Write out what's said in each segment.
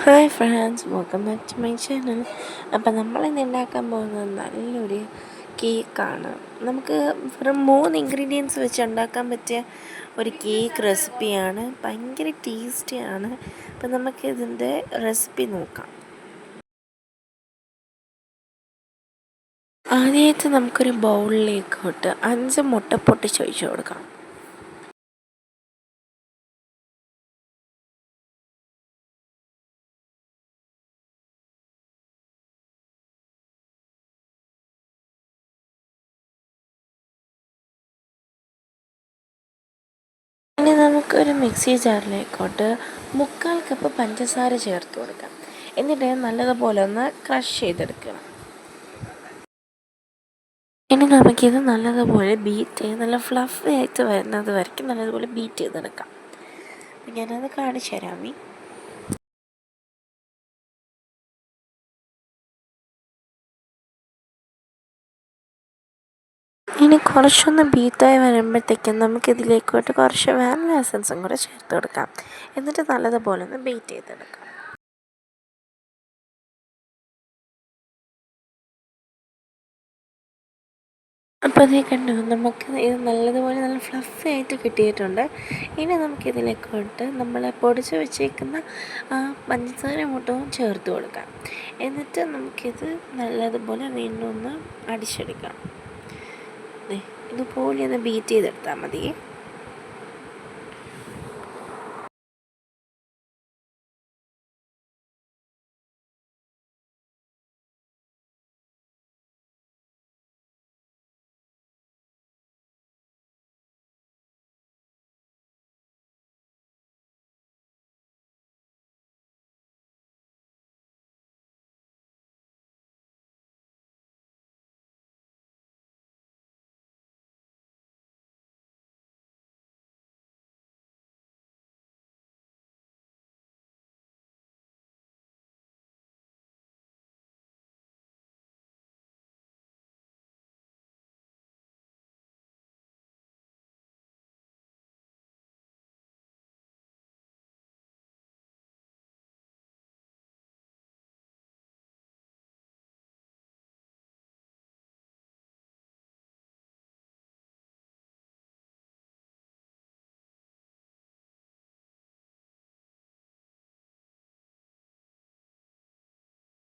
Hi friends, welcome back to my channel. Appam നമ്മളിന്ന് ഉണ്ടാക്കാൻ പോകുന്നത് നല്ലൊരു കേക്കാണ്. നമുക്ക് വെറും 3 ഇൻഗ്രീഡിയൻസ് വെച്ച് ഉണ്ടാക്കാൻ പറ്റിയ ഒരു കേക്ക് റെസിപ്പിയാണ്. ഭയങ്കര ടേസ്റ്റിയാണ്. അപ്പം നമുക്കിതിൻ്റെ റെസിപ്പി നോക്കാം. ആദ്യമായിട്ട് നമുക്കൊരു ബൗളിലേക്കോട്ട് 5 മുട്ട പൊട്ടിച്ചൊഴിച്ച് കൊടുക്കാം. ഇനി നമുക്കൊരു മിക്സി ജാറിലേക്കോട്ട് 3/4 കപ്പ് പഞ്ചസാര ചേർത്ത് കൊടുക്കാം. എന്നിട്ട് നല്ലതുപോലെ ഒന്ന് ക്രഷ് ചെയ്തെടുക്കണം. ഇനി നമുക്കിത് നല്ലതുപോലെ ബീറ്റ് ചെയ്ത് നല്ല ഫ്ലഫി ആയിട്ട് വരുന്നത് വരയ്ക്കും നല്ലതുപോലെ ബീറ്റ് ചെയ്തെടുക്കാം. അപ്പം ഞാനത് കാണിച്ചു തരാമേ. ഇനി കുറച്ചൊന്ന് ബീറ്റായി വരുമ്പോഴത്തേക്കും നമുക്കിതിലേക്കോട്ട് കുറച്ച് വാനില എസൻസും കൂടെ ചേർത്ത് കൊടുക്കാം. എന്നിട്ട് നല്ലതുപോലെ ഒന്ന് ബീറ്റ് ചെയ്തെടുക്കാം. അപ്പോൾ അതേ കണ്ടു, നമുക്ക് ഇത് നല്ലതുപോലെ നല്ല ഫ്ലഫി ആയിട്ട് കിട്ടിയിട്ടുണ്ട്. ഇനി നമുക്കിതിലേക്കോട്ട് നമ്മൾ പൊടിച്ച് വെച്ചേക്കുന്ന ആ പഞ്ചസാര മുട്ടവും ചേർത്ത് കൊടുക്കാം. എന്നിട്ട് നമുക്കിത് നല്ലതുപോലെ വീണ്ടും ഒന്ന് അടിച്ചെടുക്കാം. ഇതുപോലെ ഒന്ന് ബീറ്റ് ചെയ്തെടുത്താൽ മതി.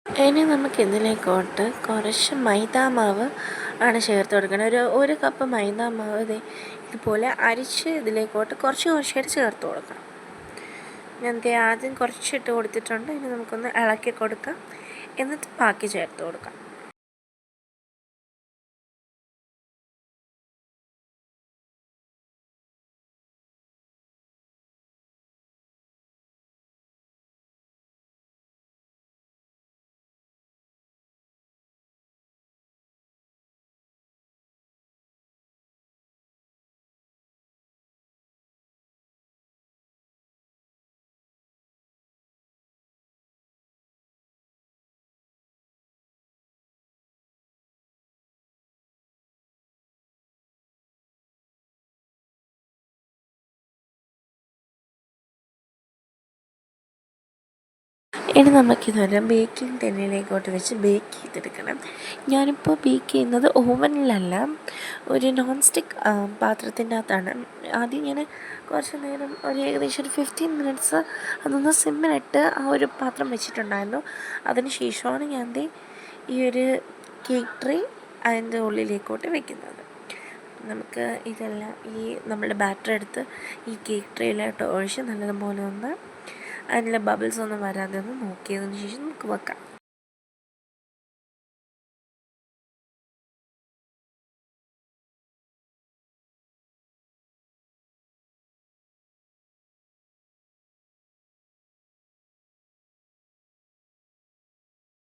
ഇനി നമുക്ക് ഇതിലേക്കോട്ട് കുറച്ച് മൈദാമാവ് ആണ് ചേർത്ത് കൊടുക്കണം. ഒരു കപ്പ് മൈദാമാവ് ഇതുപോലെ അരിച്ച് ഇതിലേക്കോട്ട് കുറച്ചായിട്ട് ചേർത്ത് കൊടുക്കണം. ഞാൻ ആദ്യം കുറച്ചിട്ട് കൊടുത്തിട്ടുണ്ട്. ഇനി നമുക്കൊന്ന് ഇളക്കി കൊടുക്കാം. എന്നിട്ട് ബാക്കി ചേർത്ത് കൊടുക്കാം. ഇനി നമുക്കിതൊരു ബേക്കിംഗ് ടിന്നിലേക്കോട്ട് വെച്ച് ബേക്ക് ചെയ്തെടുക്കണം. ഞാനിപ്പോൾ ബേക്ക് ചെയ്യുന്നത് ഓവനിലല്ല, ഒരു നോൺ സ്റ്റിക്ക് പാത്രത്തിൻ്റെ അകത്താണ്. ആദ്യം ഞാൻ കുറച്ച് നേരം ഏകദേശം ഒരു 15 മിനിറ്റ്സ് അതൊന്ന് സിമ്മിലിട്ട് ആ ഒരു പാത്രം വെച്ചിട്ടുണ്ടായിരുന്നു. അതിന് ശേഷമാണ് ഞാൻ ഈ ഒരു കേക്ക് ട്രേ അതിൻ്റെ ഉള്ളിലേക്കോട്ട് വെക്കുന്നത്. നമുക്ക് ഇതെല്ലാം നമ്മുടെ ബാറ്റർ എടുത്ത് ഈ കേക്ക് ട്രേയിലോട്ട് ഒഴിച്ച് നല്ലതുപോലെ ഒന്ന് അതിൻ്റെ ബബിൾസ് ഒന്നും വരാതെ ഒന്ന് നോക്കിയതിന് ശേഷം നമുക്ക് വെക്കാം.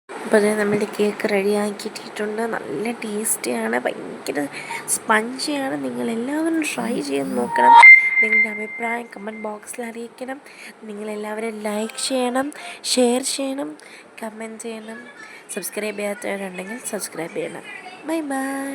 അപ്പോൾ അത് നമ്മുടെ കേക്ക് റെഡി ആക്കിയിട്ടുണ്ട്. നല്ല ടേസ്റ്റിയാണ്, ഭയങ്കര സ്പഞ്ചിയാണ്. നിങ്ങളെല്ലാവരും ട്രൈ ചെയ്ത് നോക്കണം. നിങ്ങളുടെ അഭിപ്രായം കമൻറ്റ് ബോക്സിൽ അറിയിക്കണം. നിങ്ങളെല്ലാവരും ലൈക്ക് ചെയ്യണം, ഷെയർ ചെയ്യണം, കമൻറ്റ് ചെയ്യണം. സബ്സ്ക്രൈബ് ചെയ്യാത്തവരുണ്ടെങ്കിൽ സബ്സ്ക്രൈബ് ചെയ്യണം. Bye bye.